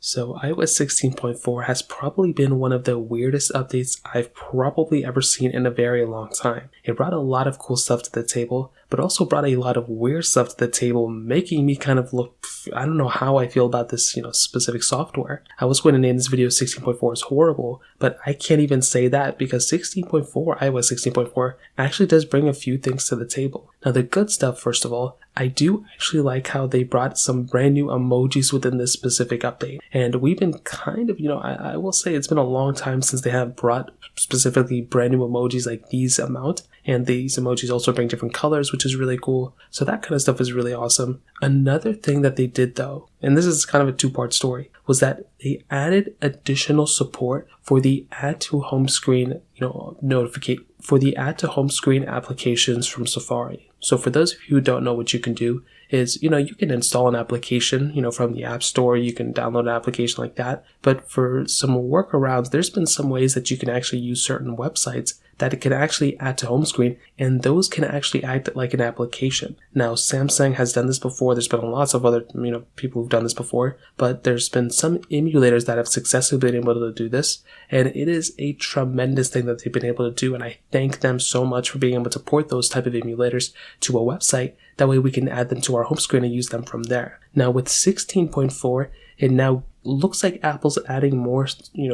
So iOS 16.4 has probably been one of the weirdest updates I've probably ever seen in a very long time. It brought a lot of cool stuff to the table, but also brought a lot of weird stuff to the table, making me kind of look, I don't know how I feel about this, specific software. I was going to name this video 16.4 is horrible, but I can't even say that because 16.4, iOS 16.4, actually does bring a few things to the table. Now the good stuff, first of all, I do actually like how they brought some brand new emojis within this specific update. And we've been kind of, I will say it's been a long time since they have brought specifically brand new emojis like these amount. And these emojis also bring different colors, which is really cool. So that kind of stuff is really awesome. Another thing that they did though, and this is kind of a two-part story, was that they added additional support for the add to home screen, for the add to home screen applications from Safari. So for those of you who don't know, what you can do is, you can install an application, from the App Store, you can download an application like that. But for some workarounds, there's been some ways that you can actually use certain websites that it can actually add to home screen, and those can actually act like an application. Now, Samsung has done this before. There's been lots of other, people who've done this before, but there's been some emulators that have successfully been able to do this, and it is a tremendous thing that they've been able to do, and I thank them so much for being able to port those type of emulators to a website. That way we can add them to our home screen and use them from there. Now with 16.4, it now looks like Apple's adding more,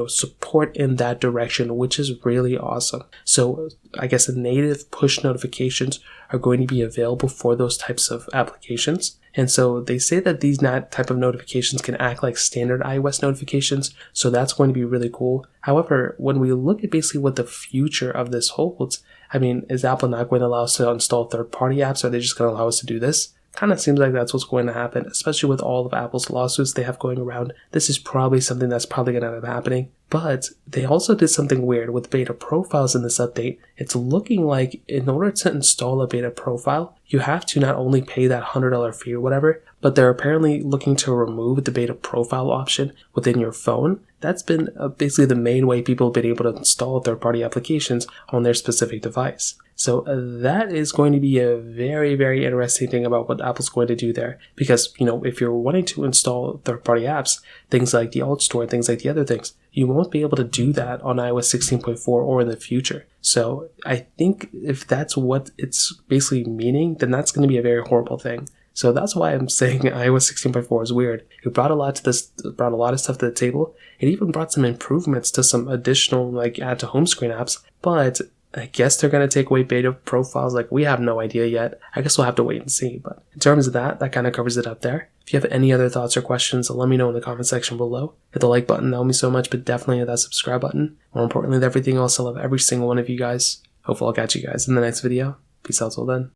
support in that direction, which is really awesome. So I guess the native push notifications are going to be available for those types of applications. And so they say that these type of notifications can act like standard iOS notifications. So that's going to be really cool. However, when we look at basically what the future of this holds, is Apple not going to allow us to install third-party apps? Or are they just going to allow us to do this? Kind of seems like that's what's going to happen, especially with all of Apple's lawsuits they have going around. This is probably something that's probably going to end up happening. But they also did something weird with beta profiles in this update. It's looking like in order to install a beta profile, you have to not only pay that $100 fee or whatever, but they're apparently looking to remove the beta profile option within your phone. That's been basically the main way people have been able to install third-party applications on their specific device. So that is going to be a very, very interesting thing about what Apple's going to do there. Because, if you're wanting to install third-party apps, things like the Alt Store, things like the other things, you won't be able to do that on iOS 16.4 or in the future. So I think if that's what it's basically meaning, then that's going to be a very horrible thing. So that's why I'm saying iOS 16.4 is weird. It brought a lot of stuff to the table. It even brought some improvements to some additional add to home screen apps, but I guess they're going to take away beta profiles. We have no idea yet. I guess we'll have to wait and see. But in terms of that kind of covers it up there. If you have any other thoughts or questions, let me know in the comment section below. Hit the like button, that would mean so much, but definitely hit that subscribe button. More importantly than everything else, I love every single one of you guys. Hopefully I'll catch you guys in the next video. Peace out till then.